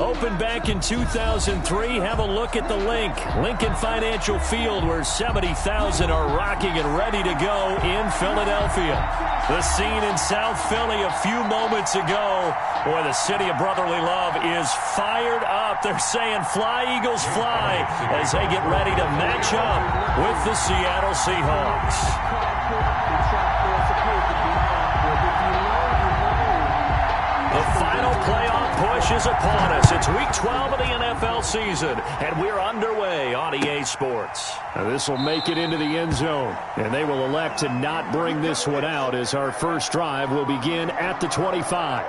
Opened back in 2003. Have a look at the link. Lincoln Financial Field, where 70,000 are rocking and ready to go in Philadelphia. The scene in South Philly a few moments ago. Boy, the city of brotherly love is fired up. They're saying fly, Eagles, fly, as they get ready to match up with the Seattle Seahawks. The final playoff push is upon us. It's Week 12 of the NFL season, and we're underway on EA Sports. Now this will make it into the end zone, and they will elect to not bring this one out as our first drive will begin at the 25.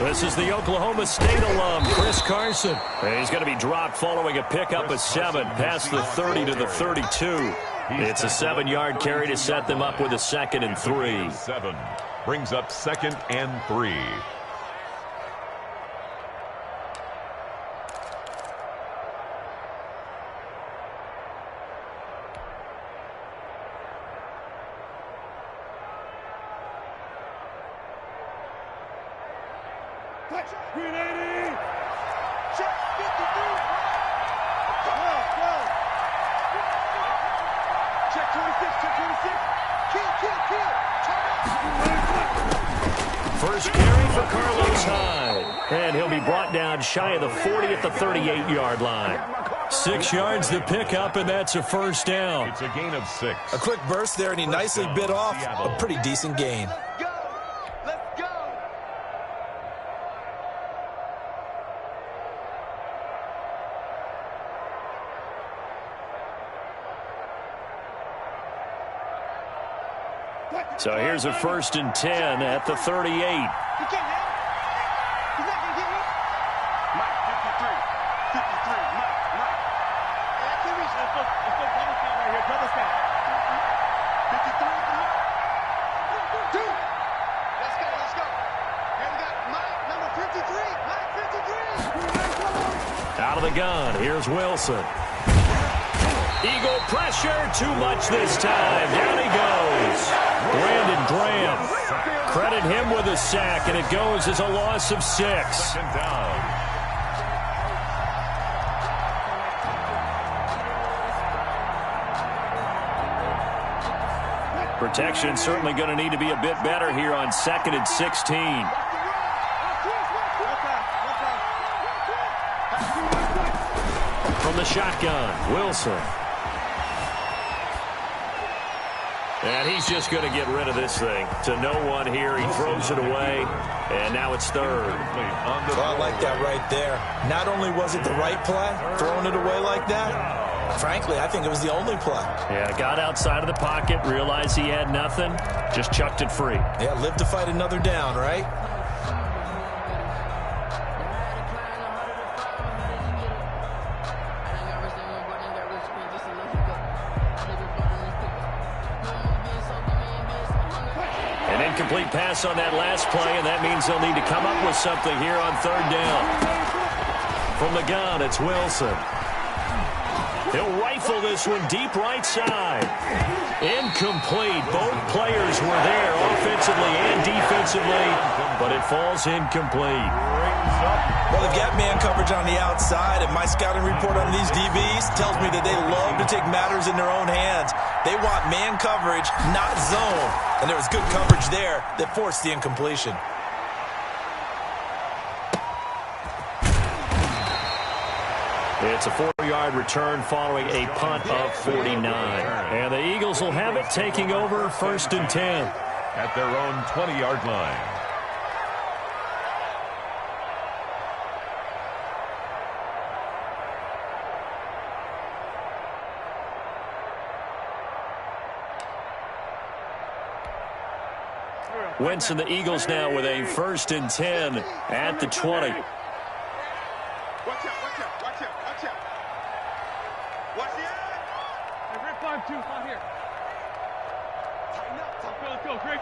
This is the Oklahoma State alum, Chris Carson. And he's going to be dropped following a pickup of 7 past the 30 to the 32. It's a 7-yard carry to set them up with a 2nd and 3. 7 brings up 2nd and 3. First carry for Carlos Hyde. And he'll be brought down shy of the 40 at the 38-yard line. 6 yards to pick up, and that's a first down. It's a gain of 6. A quick burst there, and he nicely bit off a pretty decent gain. So here's a 1st and 10 at the 38. Out of the gun, here's Wilson. Eagle pressure, too much this time. Down he goes. Brandon Graham. Credit him with a sack, and it goes as a loss of 6. 2nd down. Protection certainly going to need to be a bit better here on 2nd and 16. From the shotgun, Wilson. And he's just going to get rid of this thing. To no one here. He throws it away. And now it's 3rd. I like that right there. Not only was it the right play, throwing it away like that, frankly, I think it was the only play. Yeah, got outside of the pocket, realized he had nothing, just chucked it free. Yeah, live to fight another down, right? Incomplete pass on that last play, and that means they'll need to come up with something here on 3rd down. From the gun, it's Wilson. He'll rifle this one deep right side. Incomplete. Both players were there offensively and defensively, but it falls incomplete. Well, they've got man coverage on the outside, and my scouting report on these DBs tells me that they love to take matters in their own hands. They want man coverage, not zone. And there was good coverage there that forced the incompletion. It's a 4-yard return following a punt of 49. And the Eagles will have it, taking over 1st and 10. At their own 20-yard line. Wentz and the Eagles now with a 1st and 10 at the 20. Watch out, watch out, watch out, watch out. Watch out. Hey, Red 5-2, not here. Tighten up. Let's go, great.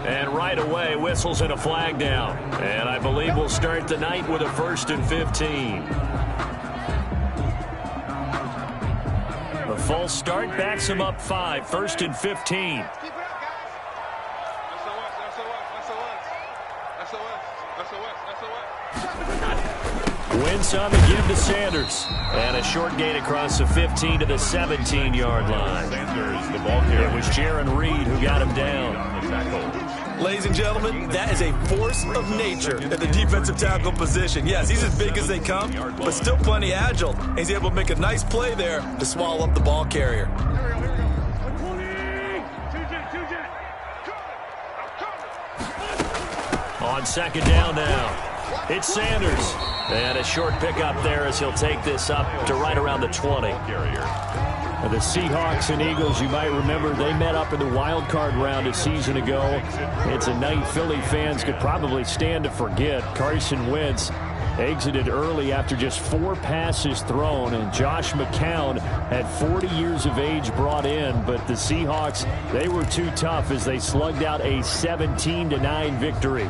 And right away, whistles and a flag down. And I believe we'll start the night with a 1st and 15. The false start backs him up 5, 1st and 15. Keep it up, guys. SOS. Wentz on the give to Sanders. And a short gain across the 15 to the 17-yard line. Sanders, the ball carrier. It was Jaron Reed who got him down. On the tackle. Ladies and gentlemen, that is a force of nature at the defensive tackle position. Yes, he's as big as they come, but still plenty agile. And he's able to make a nice play there to swallow up the ball carrier. Here we go. On 2nd down now. It's Sanders. And a short pickup there as he'll take this up to right around the 20. The Seahawks and Eagles, you might remember, they met up in the wild card round a season ago. It's a night Philly fans could probably stand to forget. Carson Wentz exited early after just 4 passes thrown, and Josh McCown had 40 years of age brought in, but the Seahawks, they were too tough as they slugged out a 17-9 victory.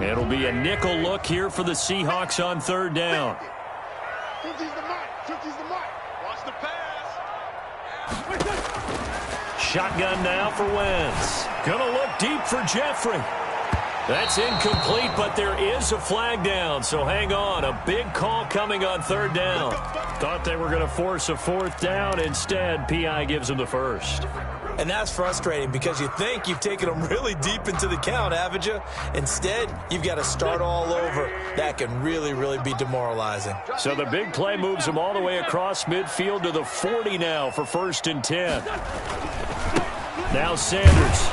It'll be a nickel look here for the Seahawks on 3rd down. 50's the mark. 50's the mark. Watch the pass. Shotgun now for Wentz. Gonna look deep for Jeffrey. That's incomplete, but there is a flag down, so hang on. A big call coming on 3rd down. Thought they were going to force a 4th down. Instead, P.I. gives them the 1st. And that's frustrating because you think you've taken them really deep into the count, haven't you? Instead, you've got to start all over. That can really, really be demoralizing. So the big play moves them all the way across midfield to the 40 now for 1st and 10. Now Sanders.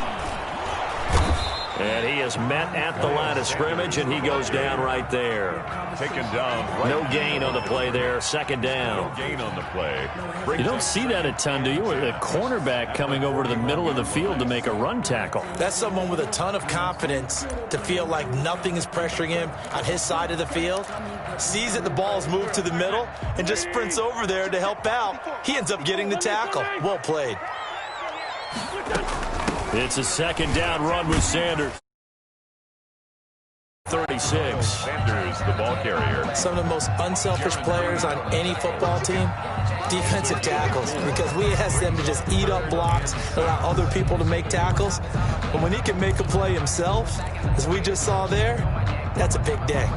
And he is met at the line of scrimmage, and he goes down right there. Taken down. Right. No gain on the play there. 2nd down. No gain on the play. You don't see that a ton, do you? With a cornerback coming over to the middle of the field to make a run tackle. That's someone with a ton of confidence to feel like nothing is pressuring him on his side of the field. Sees that the ball's moved to the middle and just sprints over there to help out. He ends up getting the tackle. Well played. It's a 2nd down run with Sanders. 36. Sanders, the ball carrier. Some of the most unselfish players on any football team, defensive tackles, because we ask them to just eat up blocks, allow other people to make tackles. But when he can make a play himself, as we just saw there, that's a big day.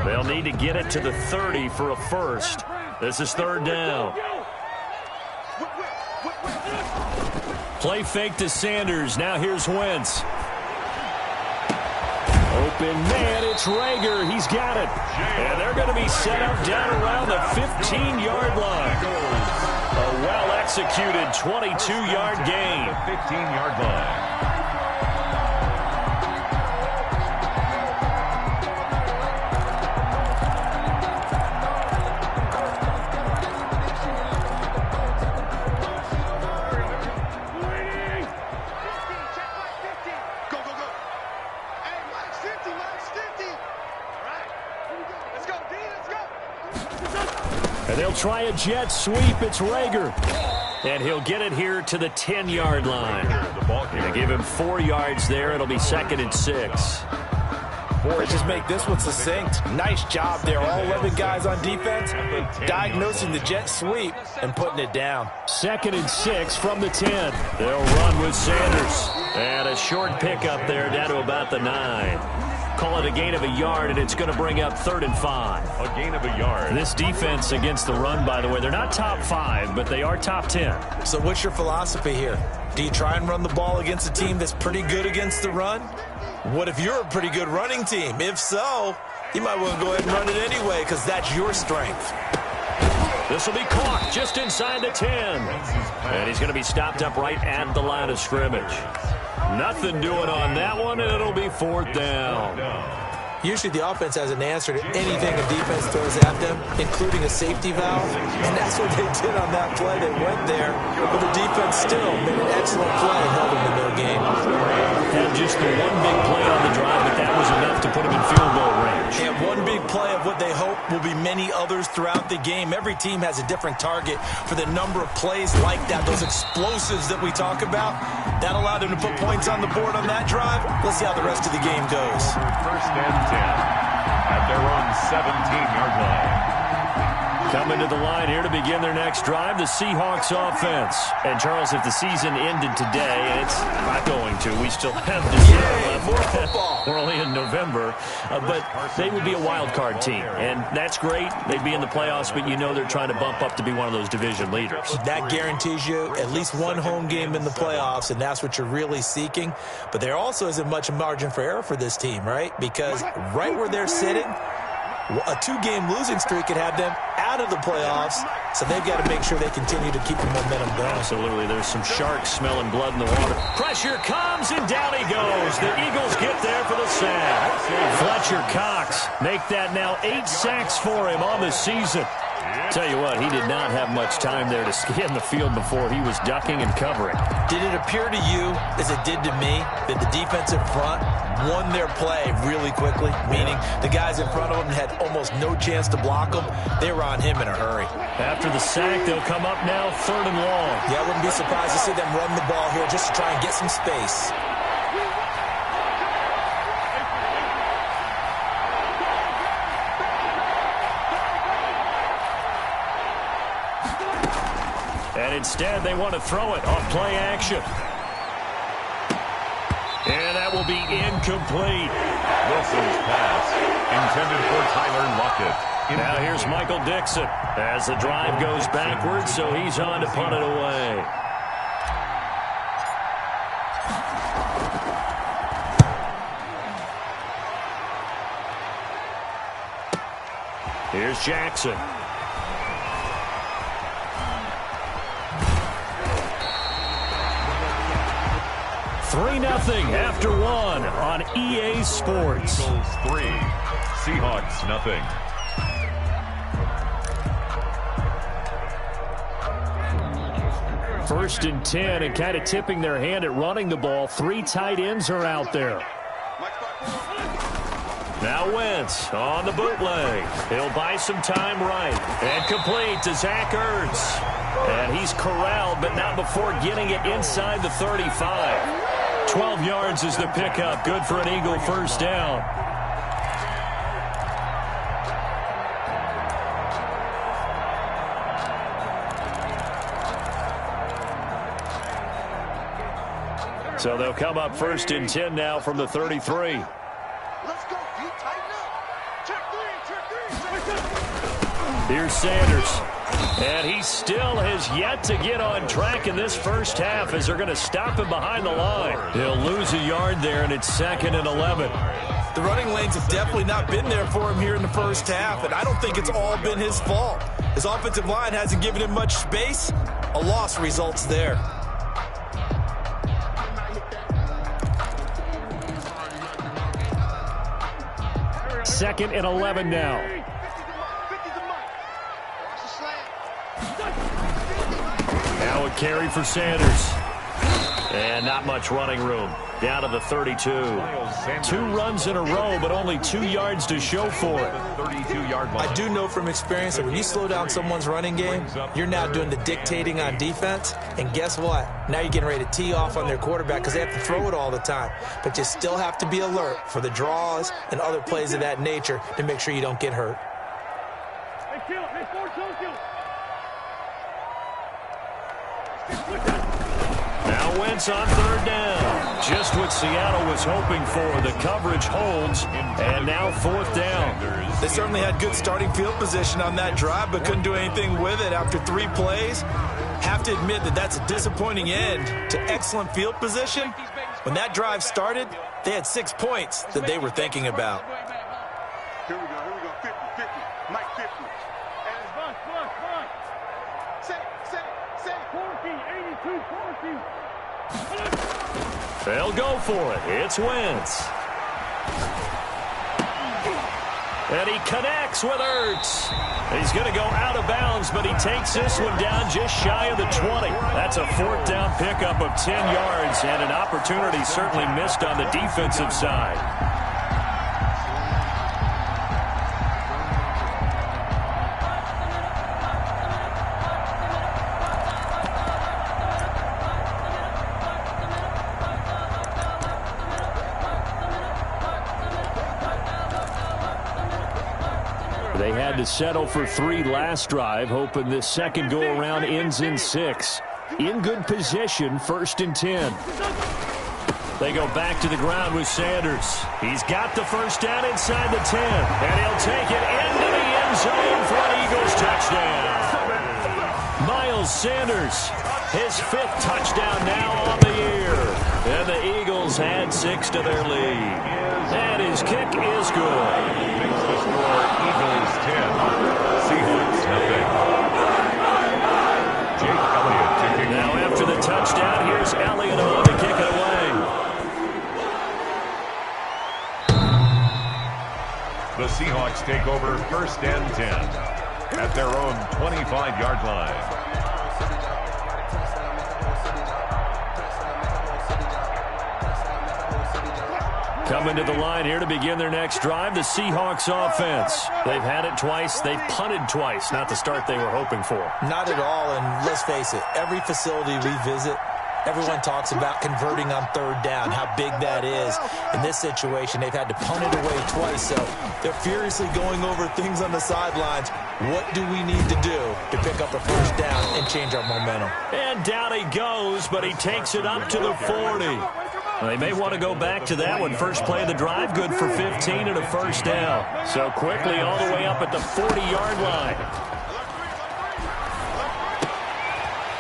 They'll need to get it to the 30 for a 1st. This is 3rd down. Play fake to Sanders. Now here's Wentz. Open man, it's Rager. He's got it. And they're going to be set up down around the 15-yard line. A well-executed 22-yard gain. 15-yard line. And they'll try a jet sweep. It's Rager. And he'll get it here to the 10-yard line. They give him 4 yards there. It'll be 2nd and 6. Let's just make this one succinct. Nice job there. All 11 guys on defense diagnosing the jet sweep and putting it down. 2nd and 6 from the 10. They'll run with Sanders. And a short pickup there down to about the 9. Call it a gain of a yard, and it's going to bring up 3rd and 5. A gain of a yard. This defense against the run, by the way, they're not top 5, but they are top 10. So what's your philosophy here? Do you try and run the ball against a team that's pretty good against the run? What if you're a pretty good running team? If so, you might want to go ahead and run it anyway because that's your strength. This will be caught just inside the 10. And he's going to be stopped up right at the line of scrimmage. Nothing doing on that one, and it'll be 4th down. Usually the offense has an answer to anything a defense throws at them, including a safety valve. And that's what they did on that play. They went there, but the defense still made an excellent play and held them to no gain. Had just the one big play on the drive, but that was enough to put them in field goal range. And one big play of what they hope will be many others throughout the game. Every team has a different target for the number of plays like that, those explosives that we talk about. That allowed them to put points on the board on that drive. Let's see how the rest of the game goes. First and 10 at their own 17-yard line. Coming to the line here to begin their next drive, the Seahawks offense. And, Charles, if the season ended today, and it's not going to, we still have December left. We're only in November. But they would be a wild card team. And that's great. They'd be in the playoffs, but you know they're trying to bump up to be one of those division leaders. That guarantees you at least one home game in the playoffs, and that's what you're really seeking. But there also isn't much margin for error for this team, right? Because right where they're sitting, a two-game losing streak could have them out of the playoffs, so they've got to make sure they continue to keep the momentum going. Absolutely. There's some sharks smelling blood in the water. Pressure comes, and down he goes. The Eagles get there for the sack. Fletcher Cox make that now 8 sacks for him on the season. Tell you what, he did not have much time there to scan the field before he was ducking and covering. Did it appear to you, as it did to me, that the defensive front won their play really quickly? Meaning the guys in front of them had almost no chance to block them. They were on him in a hurry. After the sack, they'll come up now 3rd and long. Yeah, I wouldn't be surprised to see them run the ball here just to try and get some space. And instead, they want to throw it off play action. And that will be incomplete. Wilson's pass intended for Tyler Lockett. Now here's Michael Dixon as the drive goes backwards, so he's on to punt it away. Here's Jackson. 3-0 after 1 on EA Sports. Eagles 3, Seahawks nothing. First and 10, and kind of tipping their hand at running the ball. 3 tight ends are out there. Now Wentz on the bootleg. He'll buy some time right. And complete to Zach Ertz. And he's corralled, but not before getting it inside the 35. 12 yards is the pickup. Good for an Eagle first down. So they'll come up first and 10 now from the 33. Let's go. You tighten up. Check 3. Here's Sanders. And he still has yet to get on track in this first half as they're going to stop him behind the line. He'll lose a yard there, and it's 2nd and 11. The running lanes have definitely not been there for him here in the first half, and I don't think it's all been his fault. His offensive line hasn't given him much space. A loss results there. Second and 11 now. Now a carry for Sanders. And not much running room. Down to the 32. 2 runs in a row, but only 2 yards to show for it. 32-yard line. I do know from experience that when you slow down someone's running game, you're now doing the dictating on defense. And guess what? Now you're getting ready to tee off on their quarterback because they have to throw it all the time. But you still have to be alert for the draws and other plays of that nature to make sure you don't get hurt. Now Wentz on 3rd down. Just what Seattle was hoping for. The coverage holds, and now 4th down. They certainly had good starting field position on that drive, but couldn't do anything with it after 3 plays. Have to admit that that's a disappointing end to excellent field position. When that drive started, they had 6 points that they were thinking about. Here we go. 50, Mike 50. And bus. Say. Corky, 82, Corky. They'll go for it. It's Wentz. And he connects with Ertz. He's going to go out of bounds, but he takes this one down just shy of the 20. That's a fourth down pickup of 10 yards, and an opportunity certainly missed on the defensive side. They had to settle for 3 last drive, hoping this second go-around ends in 6. In good position, 1st and 10. They go back to the ground with Sanders. He's got the first down inside the 10, and he'll take it into the end zone for an Eagles touchdown. Miles Sanders, his 5th touchdown now on the year. And the Eagles add 6 to their lead. And his kick is good. Makes the score Eagles 10, Seahawks nothing. Jake Elliott to kick. Now after the touchdown, here's Elliott on to kick it away. The Seahawks take over 1st and 10 at their own 25-yard line. Coming to the line here to begin their next drive, the Seahawks offense. They've had it twice. They've punted twice. Not the start they were hoping for. Not at all, and let's face it, every facility we visit, everyone talks about converting on 3rd down, how big that is. In this situation, they've had to punt it away twice, so they're furiously going over things on the sidelines. What do we need to do to pick up a 1st down and change our momentum? And down he goes, but he takes it up to the 40. Well, they may want to go back to that one. First play of the drive, good for 15 and a 1st down. So quickly all the way up at the 40-yard line.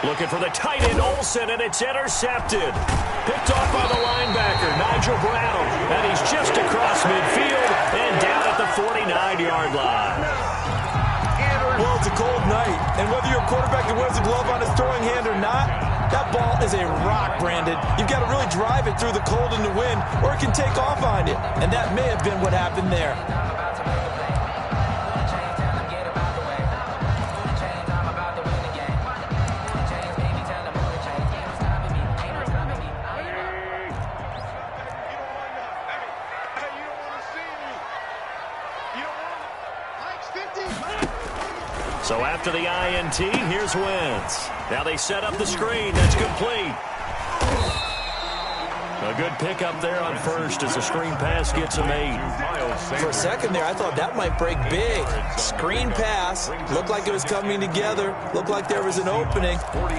Looking for the tight end, Olsen, and it's intercepted. Picked off by the linebacker, Nigel Brown. And he's just across midfield and down at the 49-yard line. Well, it's a cold night, and whether you're a quarterback that wears a glove on his throwing hand or not, that ball is a rock, Brandon. You've got to really drive it through the cold and the wind, or it can take off on you. And that may have been what happened there. So after the INT, here's Wentz. Now they set up the screen. That's complete. A good pickup there on first as the screen pass gets him 8. For a second there, I thought that might break big. Screen pass. Looked like it was coming together. Looked like there was an opening.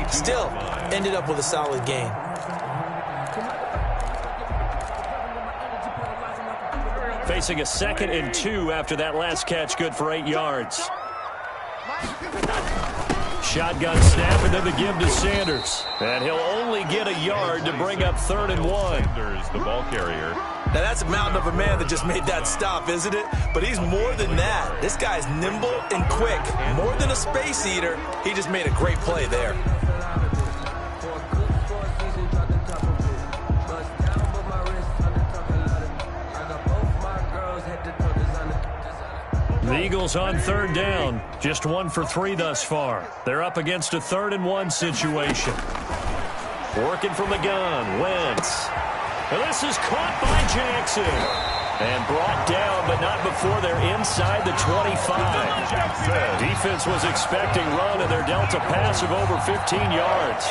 Still, ended up with a solid gain. Facing a 2nd and 2 after that last catch, good for 8 yards. Shotgun snap, and then the give to Sanders. And he'll only get a yard to bring up 3rd and 1. Sanders, the ball carrier. Now, that's a mountain of a man that just made that stop, isn't it? But he's more than that. This guy's nimble and quick. More than a space eater, he just made a great play there. The Eagles on 3rd down. Just 1 for 3 thus far. They're up against a 3rd and 1 situation. Working from the gun, Wentz. And this is caught by Jackson. And brought down, but not before they're inside the 25. Defense was expecting run, and they're dealt a pass of over 15 yards.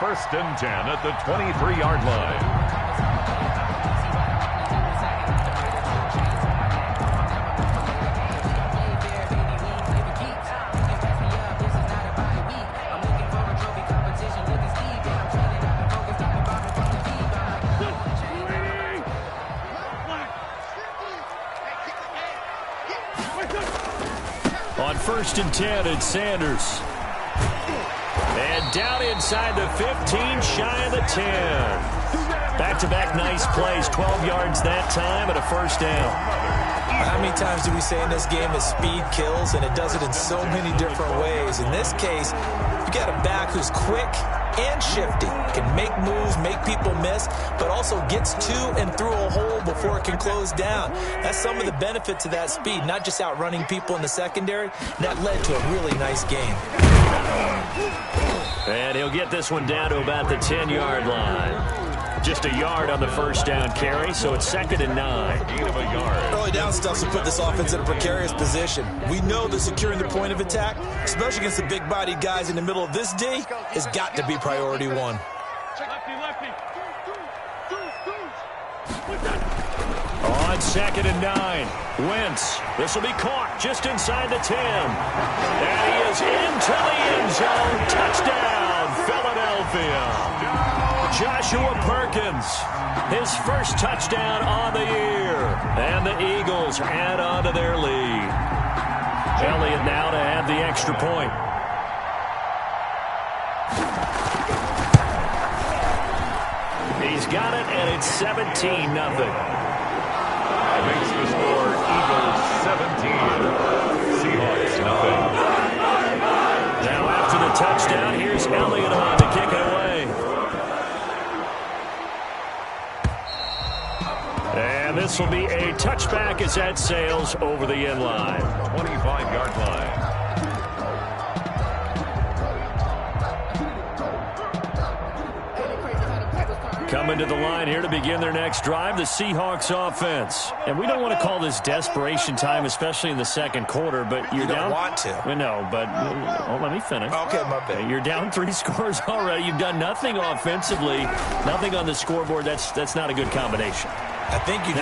1st and 10 at the 23-yard line. On 1st and 10, it's Sanders. And down inside the 15, shy of the 10. Back-to-back nice plays, 12 yards that time and a 1st down. How many times do we say in this game that speed kills, and it does it in so many different ways? In this case, you got a back who's quick, and shifty. Can make moves, make people miss, but also gets to and through a hole before it can close down. That's some of the benefits of that speed, not just outrunning people in the secondary. That led to a really nice game. And he'll get this one down to about the 10-yard line. Just a yard on the first down carry, so it's 2nd and 9. Gain of a yard. Early down stuff will put this offense in a precarious position. We know that securing the point of attack, especially against the big-bodied guys in the middle of this D, has got to be priority one. On 2nd and 9, Wentz. This will be caught just inside the 10. And he is into the end zone. Touchdown, Philadelphia. Joshua Perkins, his first touchdown on the year. And the Eagles add on to their lead. Elliott now to have the extra point. He's got it, and it's 17-0. Makes the score Eagles 17, Seahawks nothing. Now after the touchdown, here's Elliott on to kick it away. And this will be a touchback as that sails over the end line. 25-yard line. Coming to the line here to begin their next drive, the Seahawks offense. And we don't want to call this desperation time, especially in the second quarter, but You don't want to. No, but let me finish. Okay, my bad. You're down 3 scores already. You've done nothing offensively, nothing on the scoreboard. That's not a good combination. I think you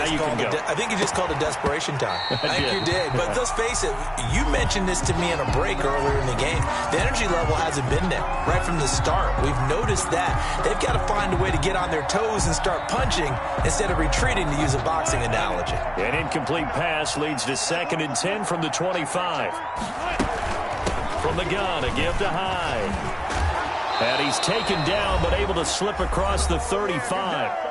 just called it desperation time. I think you did. But let's face it, you mentioned this to me in a break earlier in the game. The energy level hasn't been there right from the start. We've noticed that. They've got to find a way to get on their toes and start punching instead of retreating, to use a boxing analogy. An incomplete pass leads to 2nd and 10 from the 25. From the gun, a give to Hyde. And he's taken down but able to slip across the 35.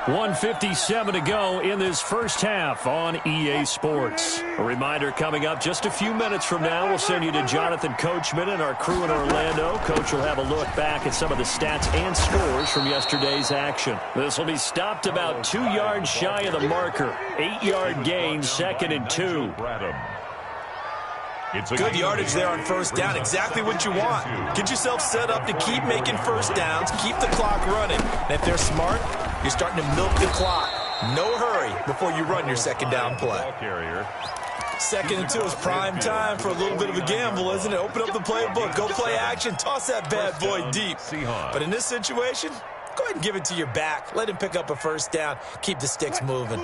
1:57 to go in this first half on EA Sports. A reminder, coming up just a few minutes from now, we'll send you to Jonathan Coachman and our crew in Orlando. Coach will have a look back at some of the stats and scores from yesterday's action. This will be stopped about 2 yards shy of the marker. 8-yard gain, 2nd and 2. It's a good yardage there on first down. Exactly what you want. Get yourself set up to keep making first downs, keep the clock running. And if they're smart, you're starting to milk the clock. No hurry before you run your second down play. 2nd and 2 is prime time for a little bit of a gamble, isn't it? Open up the playbook, go play action, toss that bad boy deep. But in this situation, go ahead and give it to your back. Let him pick up a first down. Keep the sticks moving.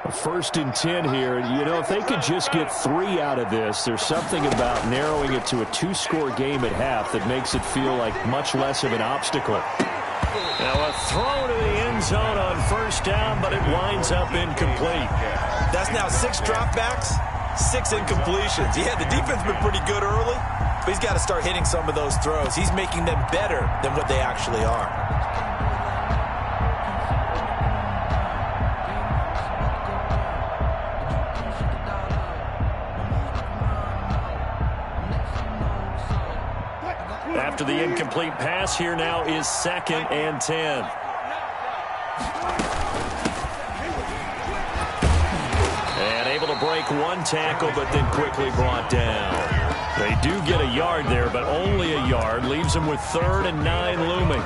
1st and 10 here. You know, if they could just get 3 out of this, there's something about narrowing it to a 2-score game at half that makes it feel like much less of an obstacle. Now a throw to the end zone on first down, but it winds up incomplete. That's now 6 dropbacks, 6 incompletions. Yeah, the defense has been pretty good early, but he's got to start hitting some of those throws. He's making them better than what they actually are. After the incomplete pass, here now is 2nd and 10. And able to break 1 tackle, but then quickly brought down. They do get a yard there, but only a yard. Leaves them with 3rd and 9 looming.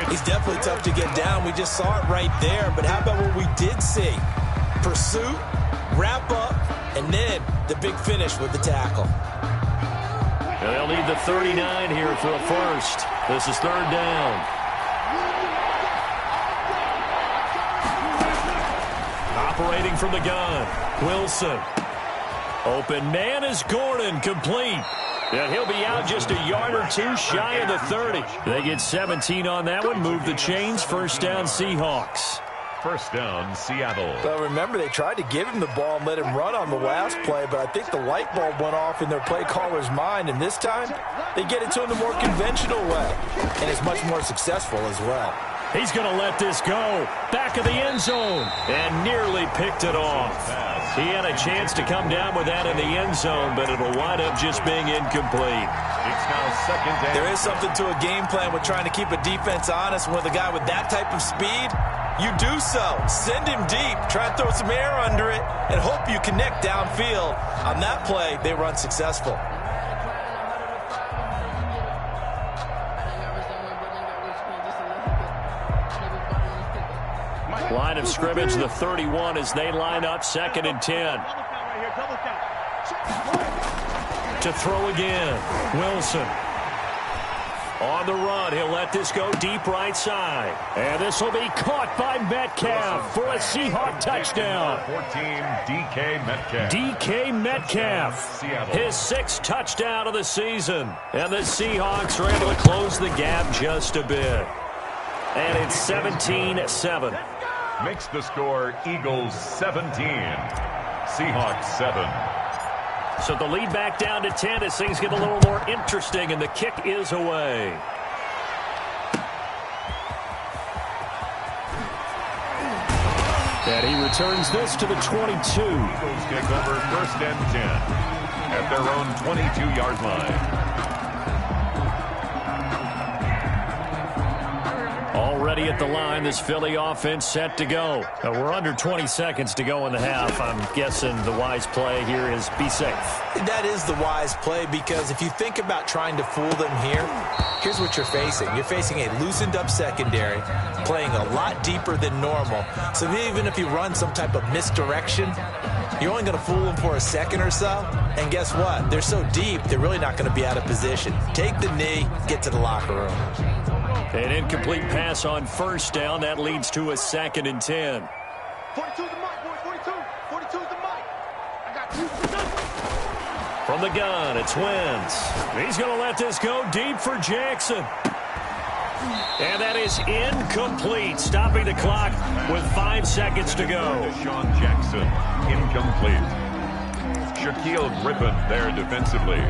He's definitely tough to get down. We just saw it right there. But how about what we did see? Pursuit, wrap up, and then the big finish with the tackle. And they'll need the 39 here for a first. This is 3rd down. Operating from the gun, Wilson. Open man is Gordon, complete. And he'll be out just a yard or 2 shy of the 30. They get 17 on that one, move the chains, first down Seahawks. First down, Seattle. Well, remember, they tried to give him the ball and let him run on the last play, but I think the light bulb went off in their play caller's mind, and this time they get it to him the more conventional way, and it's much more successful as well. He's going to let this go. Back of the end zone, and nearly picked it off. He had a chance to come down with that in the end zone, but it'll wind up just being incomplete. It's now second down. There is something to a game plan with trying to keep a defense honest. With a guy with that type of speed, you do so. Send him deep. Try and throw some air under it and hope you connect downfield. On that play, they were unsuccessful. Line of scrimmage, the 31, as they line up 2nd and 10. To throw again, Wilson. On the run, he'll let this go deep right side. And this will be caught by Metcalf for a Seahawk touchdown. 14, DK Metcalf. DK Metcalf, Seattle. his 6th touchdown of the season. And the Seahawks are able to close the gap just a bit. And it's 17-7. Makes the score Eagles 17, Seahawks 7. So the lead back down to 10 as things get a little more interesting, and the kick is away. And he returns this to the 22. Eagles take over 1st and 10 at their own 22-yard line. Already at the line, this Philly offense set to go. We're under 20 seconds to go in the half. I'm guessing the wise play here is be safe. That is the wise play, because if you think about trying to fool them here, here's what you're facing. You're facing a loosened up secondary, playing a lot deeper than normal. So even if you run some type of misdirection, you're only going to fool them for a second or so. And guess what? They're so deep, they're really not going to be out of position. Take the knee, get to the locker room. An incomplete pass on 1st down. That leads to a 2nd and 10. 42's the mic, boy. 42's the mic. I got you. From the gun, it's Wentz. He's going to let this go deep for Jackson. And that is incomplete, stopping the clock with 5 seconds to go. Deshaun Jackson, incomplete. Shaquille Griffin there defensively.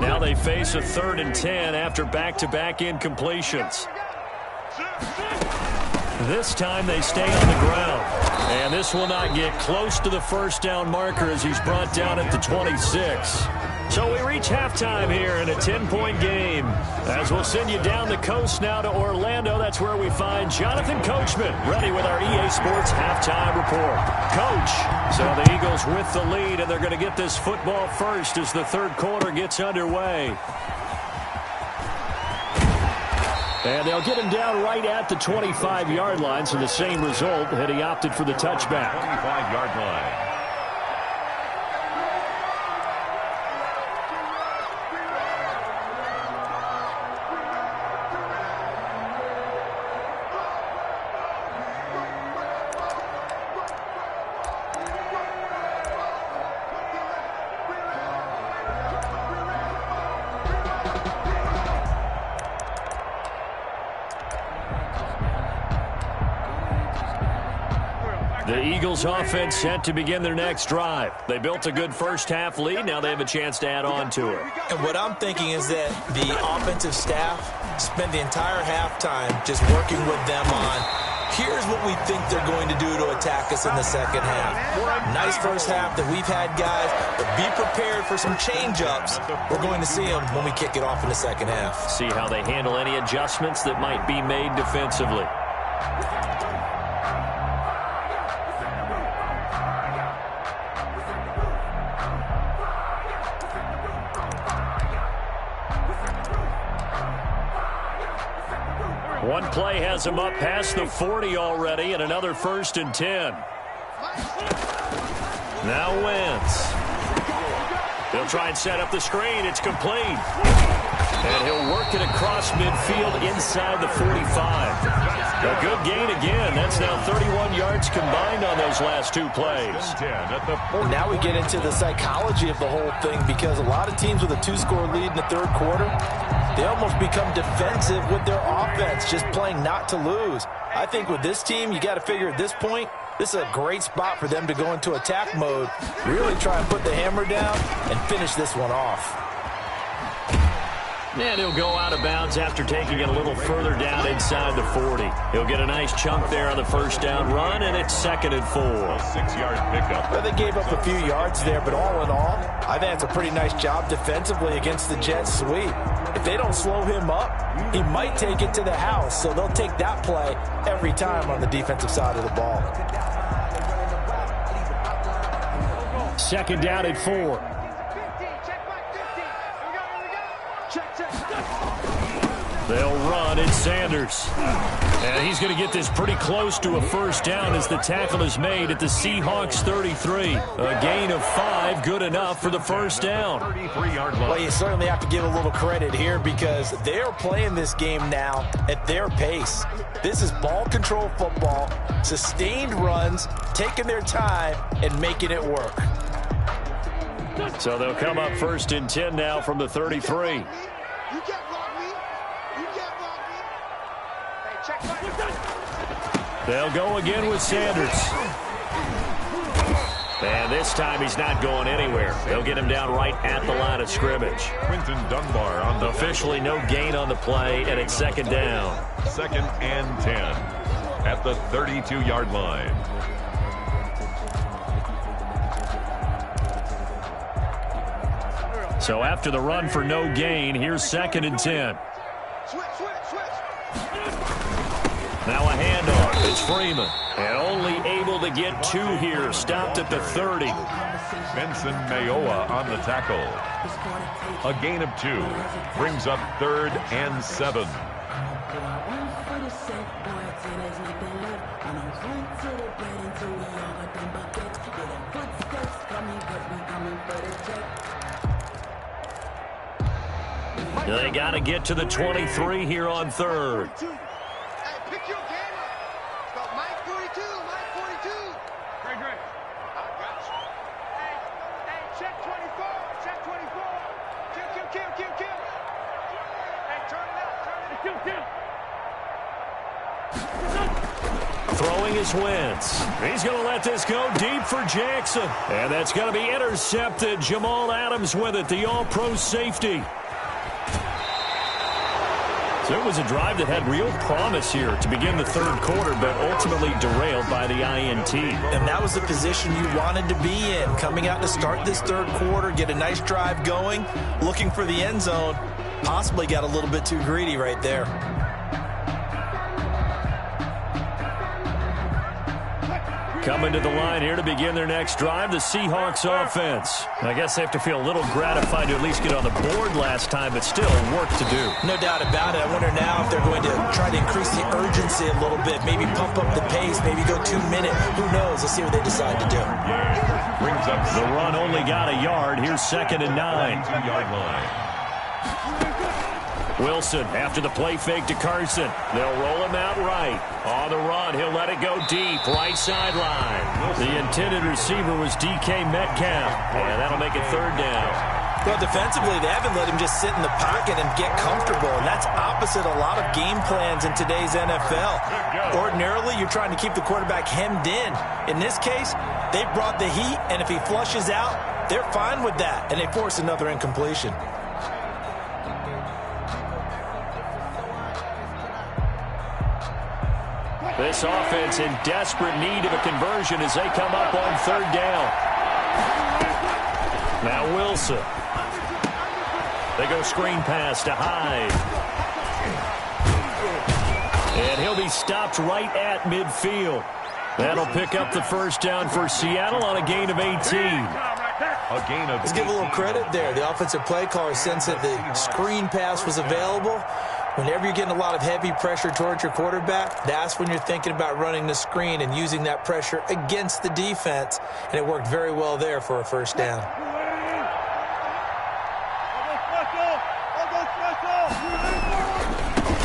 Now they face a 3rd and 10 after back-to-back incompletions. This time they stay on the ground. And this will not get close to the 1st down marker as he's brought down at the 26. So we reach halftime here in a 10-point game. As we'll send you down the coast now to Orlando. That's where we find Jonathan Coachman ready with our EA Sports halftime report. Coach, so the Eagles with the lead, and they're going to get this football first as the 3rd quarter gets underway. And they'll get him down right at the 25-yard line, so the same result had he opted for the touchback. 25-yard line. The Eagles offense set to begin their next drive. They built a good first-half lead. Now they have a chance to add on to it. And what I'm thinking is that the offensive staff spent the entire halftime just working with them on, here's what we think they're going to do to attack us in the second half. Nice first half that we've had, guys, but be prepared for some change-ups. We're going to see them when we kick it off in the second half. See how they handle any adjustments that might be made defensively. One play has him up past the 40 already, and another 1st and 10. Now Wentz. He'll try and set up the screen. It's complete. And he'll work it across midfield inside the 45. A good gain again. That's now 31 yards combined on those last 2 plays. Now we get into the psychology of the whole thing, because a lot of teams with a 2-score lead in the 3rd quarter, they almost become defensive with their offense, just playing not to lose. I think with this team, you got to figure at this point, this is a great spot for them to go into attack mode, really try and put the hammer down and finish this one off. And he'll go out of bounds after taking it a little further down inside the 40. He'll get a nice chunk there on the first down run, and it's 2nd and 4. 6-yard pickup. Well, they gave up a few yards there, but all in all, I think it's a pretty nice job defensively against the Jets sweep. If they don't slow him up, he might take it to the house, so they'll take that play every time on the defensive side of the ball. 2nd down at 4. They'll run. It's Sanders. And he's going to get this pretty close to a first down as the tackle is made at the Seahawks 33. A gain of 5, good enough for the first down. 33-yard line. Well, you certainly have to give a little credit here because they're playing this game now at their pace. This is ball control football, sustained runs, taking their time, and making it work. So they'll come up 1st and 10 now from the 33. They'll go again with Sanders. And this time he's not going anywhere. They'll get him down right at the line of scrimmage. Quinton Dunbar on the officially no gain on the play, and it's 2nd down. 2nd and 10 at the 32-yard line. So after the run for no gain, here's 2nd and 10. Now a handoff. It's Freeman. And only able to get 2 here. Stopped at the 30. Benson Mayowa on the tackle. A gain of 2. Brings up 3rd and 7. They got to get to the 23 here on 3rd. Throwing his Wentz. He's going to let this go deep for Jackson. And that's going to be intercepted. Jamal Adams with it, the all-pro safety. So it was a drive that had real promise here to begin the 3rd quarter, but ultimately derailed by the INT. And that was the position you wanted to be in. Coming out to start this 3rd quarter, get a nice drive going, looking for the end zone. Possibly got a little bit too greedy right there. Coming to the line here to begin their next drive, the Seahawks offense. I guess they have to feel a little gratified to at least get on the board last time, but still work to do. No doubt about it. I wonder now if they're going to try to increase the urgency a little bit, maybe pump up the pace, maybe go 2-minute. Who knows? Let's see what they decide to do. Brings up the run only got a yard. Here's 2nd and 9. 2-yard line. Wilson after the play fake to Carson. They'll roll him out right. On the run, he'll let it go deep. Right sideline. The intended receiver was DK Metcalf. And that'll make it 3rd down. Well, defensively, they haven't let him just sit in the pocket and get comfortable. And that's opposite a lot of game plans in today's NFL. Ordinarily, you're trying to keep the quarterback hemmed in. In this case, they brought the heat, and if he flushes out, they're fine with that. And they force another incompletion. This offense in desperate need of a conversion as they come up on 3rd down. Now Wilson. They go screen pass to Hyde. And he'll be stopped right at midfield. That'll pick up the first down for Seattle on a gain of 18. Let's give a little credit there. The offensive play caller sensed that the screen pass was available. Whenever you're getting a lot of heavy pressure towards your quarterback, that's when you're thinking about running the screen and using that pressure against the defense. And it worked very well there for a first down.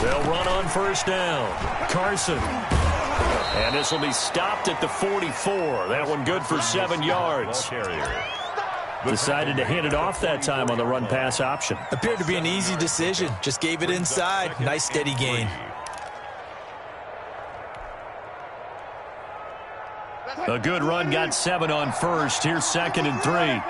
They'll run on first down. Carson. And this will be stopped at the 44. That one good for 7 yards. Decided to hand it off that time on the run-pass option. Appeared to be an easy decision. Just gave it inside. Nice, steady gain. A good run got 7 on first. Here's 2nd and 3.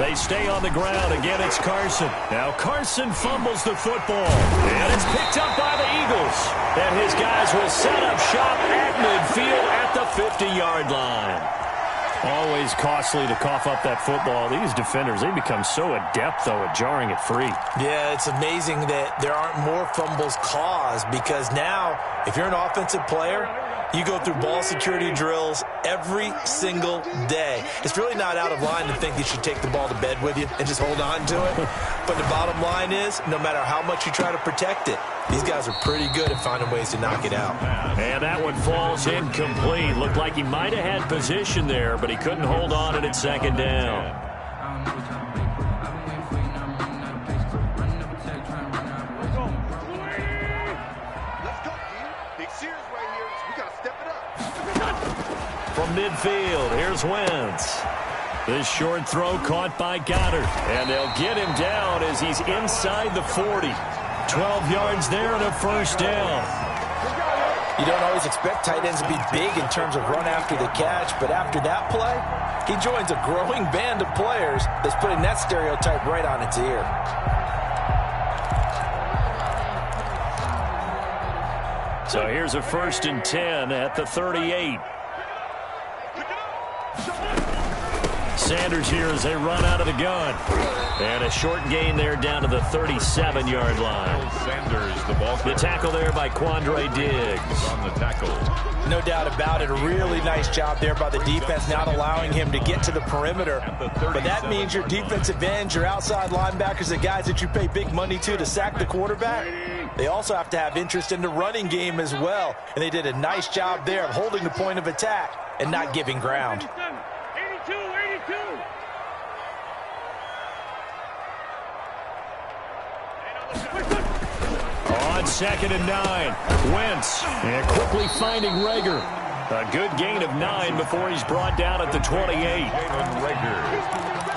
They stay on the ground. Again, it's Carson. Now Carson fumbles the football. And it's picked up by the Eagles. And his guys will set up shop at midfield at the 50-yard line. Always costly to cough up that football. These defenders, they become so adept, though, at jarring it free. Yeah, it's amazing that there aren't more fumbles caused, because now, if you're an offensive player, you go through ball security drills every single day. It's really not out of line to think you should take the ball to bed with you and just hold on to it. But the bottom line is, no matter how much you try to protect it, these guys are pretty good at finding ways to knock it out. And that one falls incomplete. Looked like he might have had position there, but he couldn't hold on it at second down. From midfield, here's Wentz. This short throw caught by Goddard. And they'll get him down as he's inside the 40. 12 yards there and a first down. You don't always expect tight ends to be big in terms of run after the catch, but after that play, he joins a growing band of players that's putting that stereotype right on its ear. So here's a 1st and 10 at the 38. Sanders here as they run out of the gun. And a short gain there down to the 37-yard line. Sanders, the ball. The tackle there by Quandre Diggs. On the tackle. No doubt about it. A really nice job there by the defense, not allowing him to get to the perimeter. But that means your defensive ends, your outside linebackers, the guys that you pay big money to sack the quarterback, they also have to have interest in the running game as well. And they did a nice job there of holding the point of attack and not giving ground. 82. On 2nd and 9, Wentz, and quickly finding Rager. A good gain of 9 before he's brought down at the 28.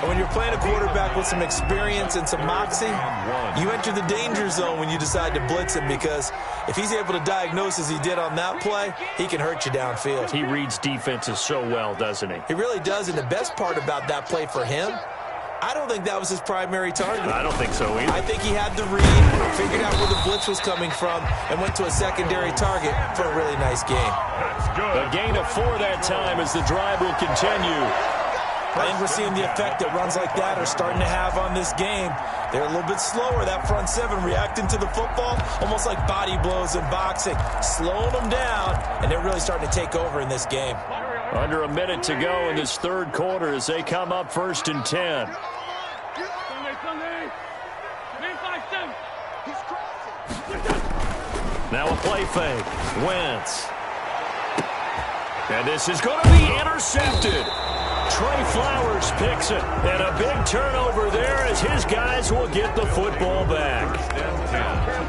When you're playing a quarterback with some experience and some moxie, you enter the danger zone when you decide to blitz him, because if he's able to diagnose as he did on that play, he can hurt you downfield. He reads defenses so well, doesn't he? He really does, and the best part about that play for him, I don't think that was his primary target. I don't think so either. I think he had the read, figured out where the blitz was coming from, and went to a secondary target for a really nice game. A gain of 4 that time as the drive will continue. I think we're seeing the effect that runs like that are starting to have on this game. They're a little bit slower, that front seven, reacting to the football, almost like body blows in boxing, slowing them down, and they're really starting to take over in this game. Under a minute to go in this 3rd quarter as they come up 1st and 10. Now a play fake. Wentz. And this is going to be intercepted. Trey Flowers picks it. And a big turnover there as his guys will get the football back.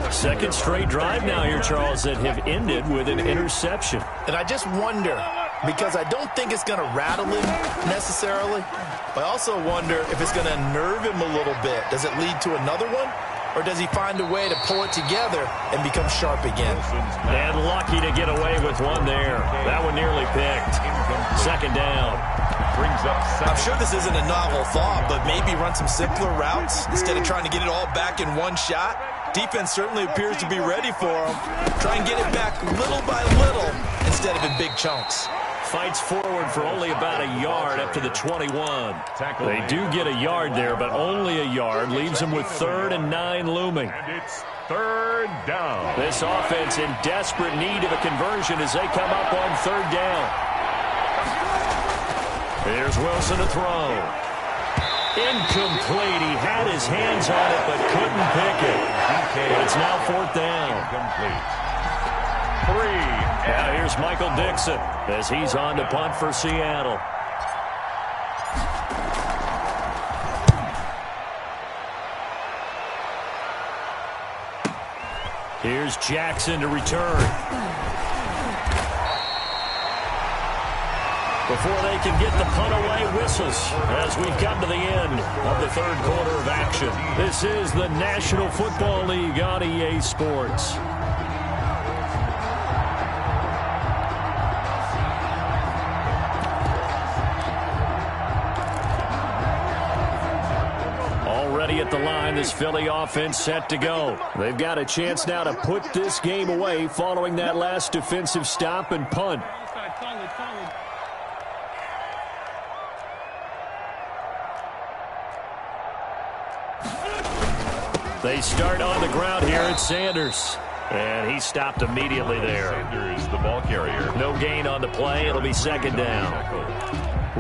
2nd straight drive now here, Charles, that have ended with an interception. And I just wonder, because I don't think it's going to rattle him necessarily, but I also wonder if it's going to nerve him a little bit. Does it lead to another one? Or does he find a way to pull it together and become sharp again? And lucky to get away with one there. That one nearly picked. 2nd down. I'm sure this isn't a novel thought, but maybe run some simpler routes instead of trying to get it all back in one shot. Defense certainly appears to be ready for him. Try and get it back little by little instead of in big chunks. Fights forward for only about a yard up to the 21. They do get a yard there, but only a yard. Leaves them with 3rd and 9 looming. And it's 3rd down. This offense in desperate need of a conversion as they come up on 3rd down. Here's Wilson to throw. Incomplete. He had his hands on it, but couldn't pick it. But it's now 4th down. Complete. 3. Now here's Michael Dixon as he's on to punt for Seattle. Here's Jackson to return. Before they can get the punt away, whistles as we've come to the end of the 3rd quarter of action. This is the National Football League on EA Sports. at the line. This Philly offense set to go. They've got a chance now to put this game away following that last defensive stop and punt. They start on the ground here at Sanders. And he stopped immediately there. Sanders, the ball carrier. No gain on the play. It'll be second down.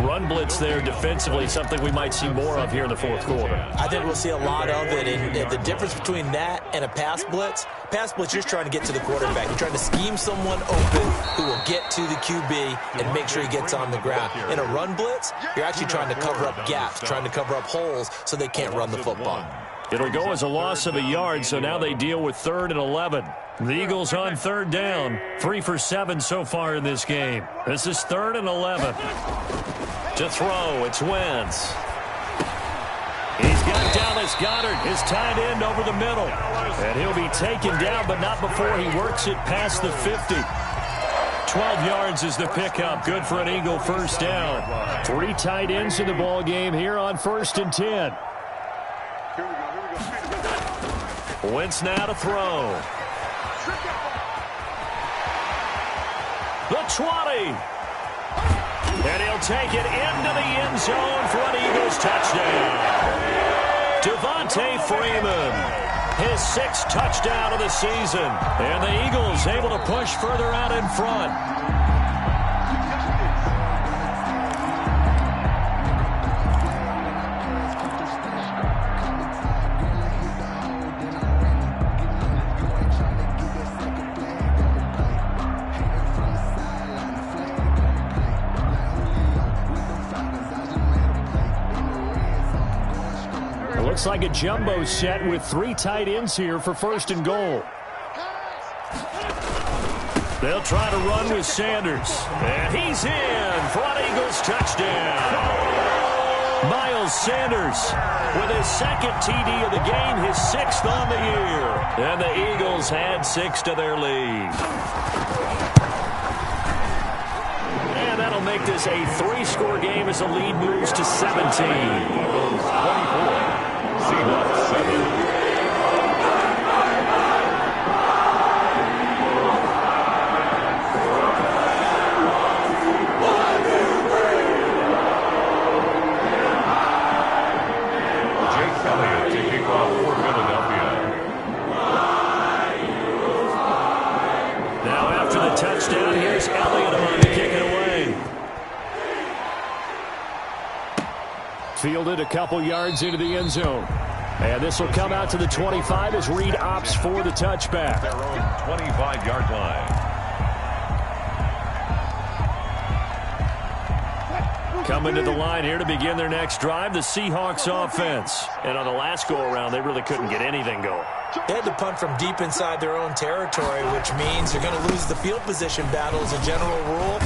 Run blitz there defensively, something we might see more of here in the fourth quarter. I think we'll see a lot of it. And the difference between that and a pass blitz, you're just trying to get to the quarterback. You're trying to scheme someone open who will get to the QB and make sure he gets on the ground. In a run blitz, you're actually trying to cover up gaps, trying to cover up holes so they can't run the football. It'll go as a loss of a yard, so now they deal with 3rd and 11. The Eagles on 3rd down, 3 for 7 so far in this game. This is 3rd and 11. To throw, it's Wentz. He's got Dallas Goedert, his tight end, over the middle. And he'll be taken down, but not before he works it past the 50. 12 yards is the pickup. Good for an Eagle first down. 3 tight ends in the ball game here on 1st and 10. Wentz now to throw. The 20. And he'll take it into the end zone for an Eagles touchdown. Devontae Freeman, his 6th touchdown of the season. And the Eagles able to push further out in front. Looks like a jumbo set with 3 tight ends here for 1st and goal. They'll try to run with Sanders. And he's in for an Eagles touchdown. Miles Sanders with his 2nd TD of the game, his 6th on the year. And the Eagles add 6 to their lead. And that'll make this a 3-score game as the lead moves to 17. Eagles 24. Seahawks 7. Jake Elliott to kick off for Philadelphia. Now after the touchdown, here's Elliott on to kick it away. Fielded a couple yards into the end zone. And this will come out to the 25 as Reed opts for the touchback. Their own 25-yard line. Coming to the line here to begin their next drive, the Seahawks offense. And on the last go-around, they really couldn't get anything going. They had to punt from deep inside their own territory, which means you're going to lose the field position battle as a general rule.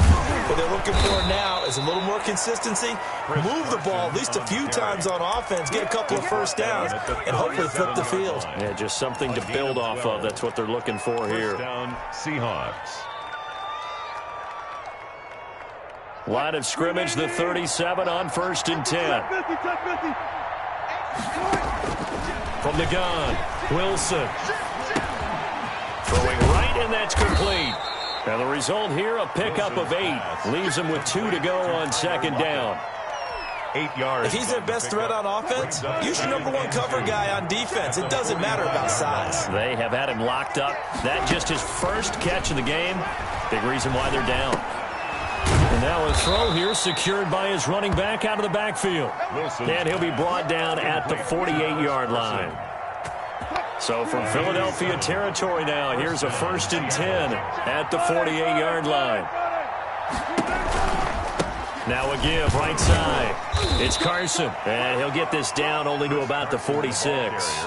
What they're looking for now is a little more consistency, move the ball at least a few times on offense, get a couple of first downs, and hopefully flip the field. Yeah, just something to build off of. That's what they're looking for here. First down, Seahawks. Line of scrimmage, the 37 on 1st and 10. From the gun, Wilson. Throwing right, and that's complete. And the result here, a pickup of 8. Leaves them with 2 to go on 2nd down. 8 yards. If he's their best threat on offense, use your #1 cover guy on defense. It doesn't matter about size. They have had him locked up. That just his first catch of the game. Big reason why they're down. And now a throw here secured by his running back out of the backfield. And he'll be brought down at the 48-yard line. So from Philadelphia territory now, here's a 1st and 10 at the 48-yard line. Now a give right side. It's Carson. And he'll get this down only to about the 46.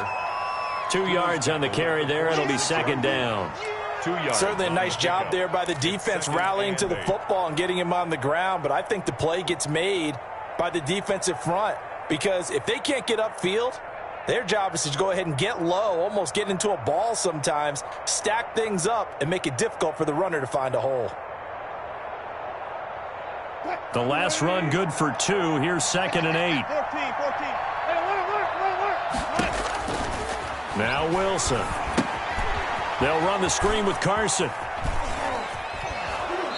2 yards on the carry there. It'll be 2nd down. 2 yards. Certainly a nice job there by the defense rallying to the football and getting him on the ground, but I think the play gets made by the defensive front because if they can't get upfield, their job is to go ahead and get low, almost get into a ball sometimes, stack things up, and make it difficult for the runner to find a hole. The last run good for 2. Here's 2nd and 8. 14. Hey, alert. Now Wilson. They'll run the screen with Carson.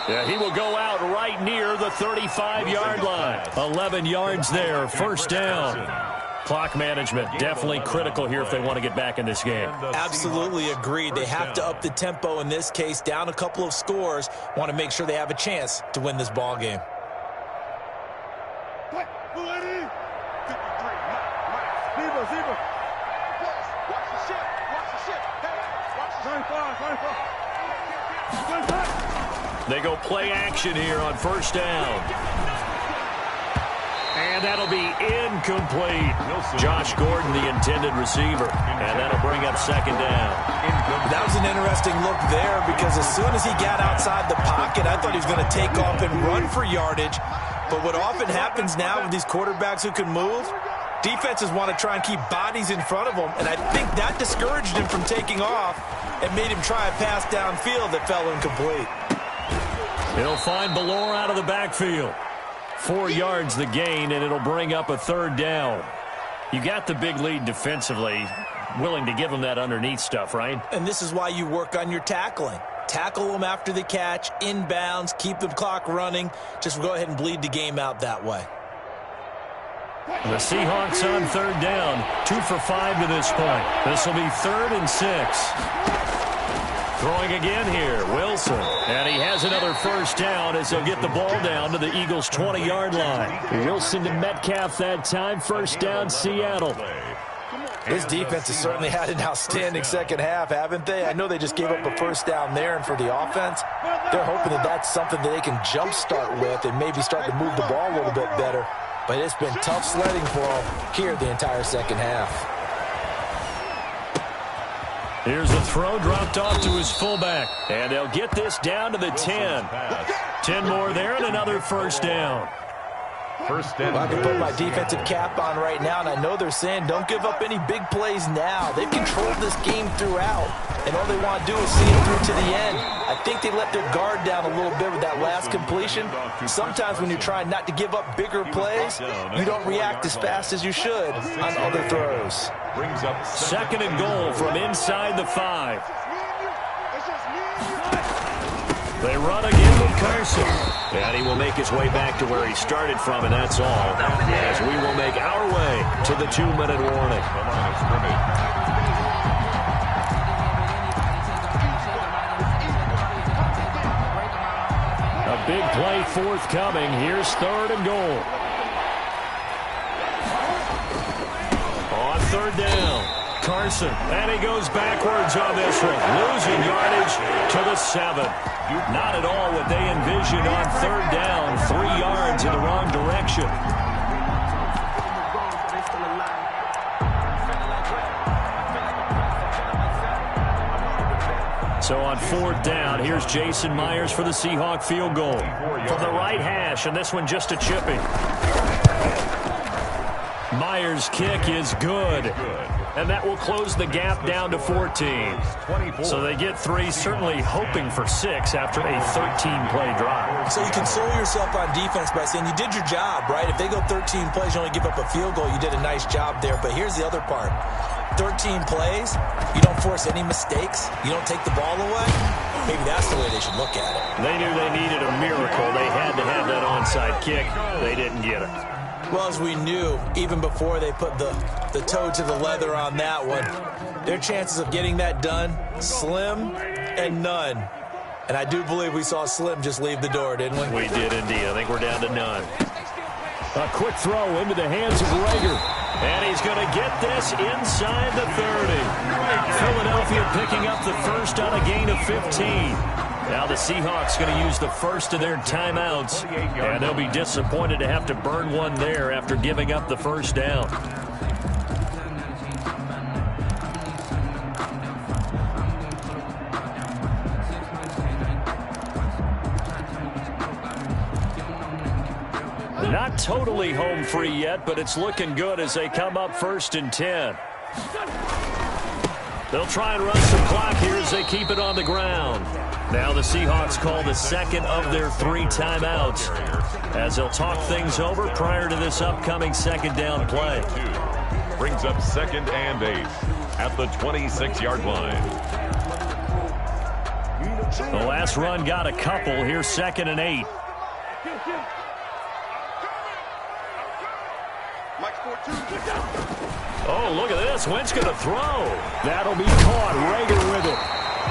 Yeah, he will go out right near the 35-yard line. 11 yards there, first down. Clock management definitely critical here if they want to get back in this game. Absolutely agreed. They have to up the tempo in this case, down a couple of scores. Want to make sure they have a chance to win this ball game. They go play action here on first down. And that'll be incomplete. Josh Gordon, the intended receiver. And that'll bring up second down. That was an interesting look there because as soon as he got outside the pocket, I thought he was going to take off and run for yardage. But what often happens now with these quarterbacks who can move, defenses want to try and keep bodies in front of them. And I think that discouraged him from taking off and made him try a pass downfield that fell incomplete. He'll find Ballore out of the backfield. 4 yards the gain, and it'll bring up a third down. You got the big lead defensively, willing to give them that underneath stuff, right? And this is why you work on your tackling. Tackle them after the catch, inbounds, keep the clock running. Just go ahead and bleed the game out that way. The Seahawks on third down, 2 for 5 to this point. This will be 3rd and 6. Throwing again here, Wilson. And he has another first down as they'll get the ball down to the Eagles' 20-yard line. Wilson to Metcalf that time. First down, Seattle. This defense has certainly had an outstanding second half, haven't they? I know they just gave up a first down there, and for the offense, they're hoping that that's something that they can jumpstart with and maybe start to move the ball a little bit better. But it's been tough sledding for them here the entire second half. Here's a throw dropped off to his fullback. And they'll get this down to the 10. 10 more there and another first down. First down. Well, I can put my defensive cap on right now, and I know they're saying don't give up any big plays now. They've controlled this game throughout, and all they want to do is see it through to the end. I think they let their guard down a little bit with that last completion. Sometimes when you're trying not to give up bigger plays, you don't react as fast as you should on other throws. Second and goal from inside the 5. They run again with Carson. And he will make his way back to where he started from, and that's all. As we will make our way to the 2-minute warning. A big play forthcoming. Here's 3rd and goal. On 3rd down. Carson, and he goes backwards on this one, losing yardage to the 7. Not at all what they envisioned on 3rd down, 3 yards in the wrong direction. So on 4th down, here's Jason Myers for the Seahawk field goal. From the right hash, and this one just a chipping. Myers' kick is good. And that will close the gap down to 14. So they get 3, certainly hoping for 6 after a 13-play drive. So you console yourself on defense by saying you did your job, right? If they go 13 plays, you only give up a field goal, you did a nice job there. But here's the other part. 13 plays, you don't force any mistakes, you don't take the ball away. Maybe that's the way they should look at it. They knew they needed a miracle. They had to have that onside kick. They didn't get it. Well, as we knew, even before they put the toe to the leather on that one, their chances of getting that done, slim and none. And I do believe we saw Slim just leave the door, didn't we? We did indeed. I think we're down to none. A quick throw into the hands of Rager. And he's going to get this inside the 30. Philadelphia picking up the first on a gain of 15. Now the Seahawks going to use the first of their timeouts. And they'll be disappointed to have to burn one there after giving up the first down. Not totally home free yet, but it's looking good as they come up 1st and 10. They'll try and run some clock here as they keep it on the ground. Now the Seahawks call the second of their 3 timeouts as they'll talk things over prior to this upcoming second down play. Brings up 2nd and 8. at the 26-yard line. The last run got a couple. Here's 2nd and 8. Oh, look at this. Wentz going to throw. That'll be caught. Rager with it.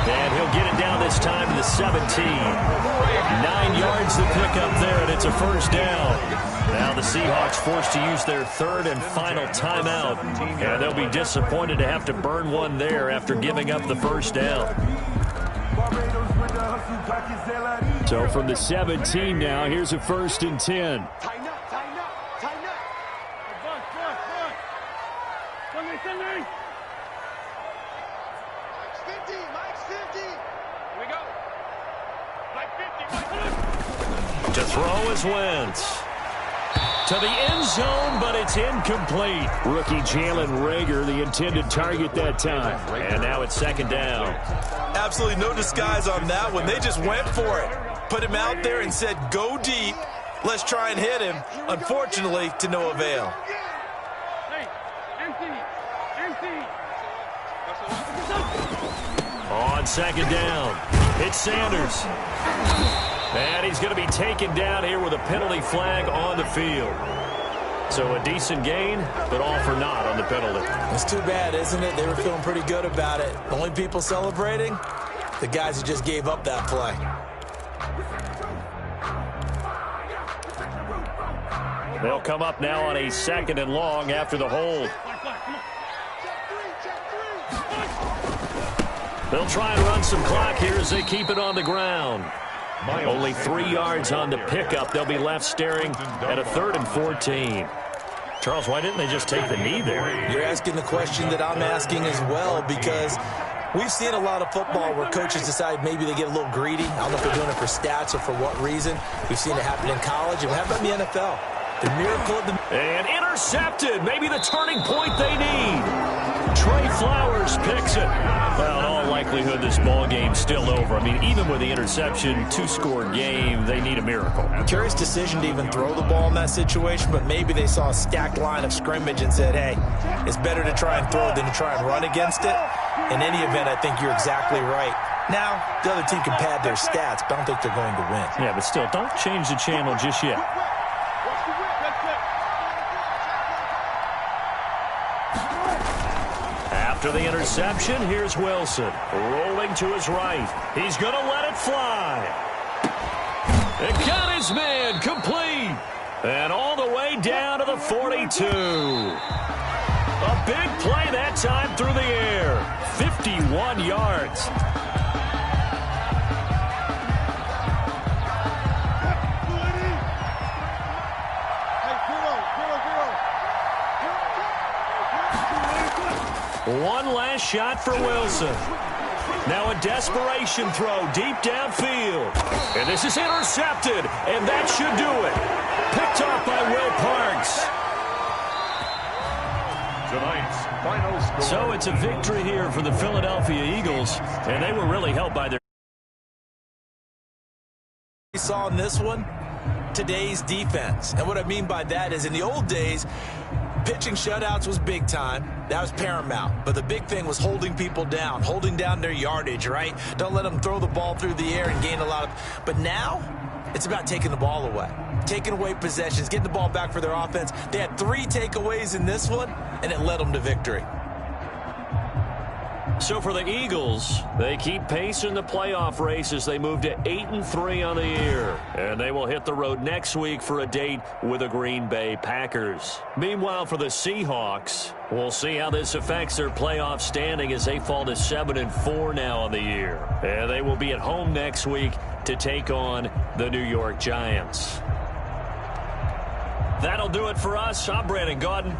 And he'll get it down this time to the 17. 9 yards to pick up there, and it's a first down. Now the Seahawks forced to use their 3rd and final timeout. And they'll be disappointed to have to burn one there after giving up the first down. So from the 17 now, here's a 1st and 10. Tighten up, tighten up, tighten up. Sunday. Mike's 50. Here we go. Mike 50. To throw is Wentz. To the end zone, but it's incomplete. Rookie Jalen Rager, the intended target that time. And now it's 2nd down. Absolutely no disguise on that one. They just went for it. Put him out there and said, go deep. Let's try and hit him. Unfortunately, to no avail. Hey, empty. On 2nd down, it's Sanders. And he's going to be taken down here with a penalty flag on the field. So a decent gain, but all for naught on the penalty. It's too bad, isn't it? They were feeling pretty good about it. The only people celebrating, the guys who just gave up that play. They'll come up now on a 2nd and long after the hold. They'll try and run some clock here as they keep it on the ground. Only 3 yards on the pickup. They'll be left staring at a 3rd and 14. Charles, why didn't they just take the knee there? You're asking the question that I'm asking as well, because we've seen a lot of football where coaches decide maybe they get a little greedy. I don't know if they're doing it for stats or for what reason. We've seen it happen in college, and how about in the NFL? The miracle of the... And intercepted. Maybe the turning point they need. Trey Flowers picks it. Well, in all likelihood, this ball game's still over. I mean, even with the interception, 2-score game, they need a miracle. Curious decision to even throw the ball in that situation, but maybe they saw a stacked line of scrimmage and said, hey, it's better to try and throw than to try and run against it. In any event, I think you're exactly right. Now, the other team can pad their stats, but I don't think they're going to win. Yeah, but still, don't change the channel just yet. After the interception, here's Wilson. Rolling to his right. He's going to let it fly. It got his man complete. And all the way down to the 42. A big play that time through the air. 51 yards. One last shot for Wilson. Now a desperation throw deep downfield. And this is intercepted, and that should do it. Picked off by Will Parks. Tonight's final score. So it's a victory here for the Philadelphia Eagles, and they were really helped by their... We saw in this one, today's defense. And what I mean by that is in the old days, pitching shutouts was big time. That was paramount. But the big thing was holding people down, holding down their yardage, right? Don't let them throw the ball through the air and gain a lot of... But now, it's about taking the ball away. Taking away possessions, getting the ball back for their offense. They had 3 takeaways in this one, and it led them to victory. So for the Eagles, they keep pace in the playoff race as they move to 8-3 on the year. And they will hit the road next week for a date with the Green Bay Packers. Meanwhile, for the Seahawks, we'll see how this affects their playoff standing as they fall to 7-4 now on the year. And they will be at home next week to take on the New York Giants. That'll do it for us. I'm Brandon Gaudin.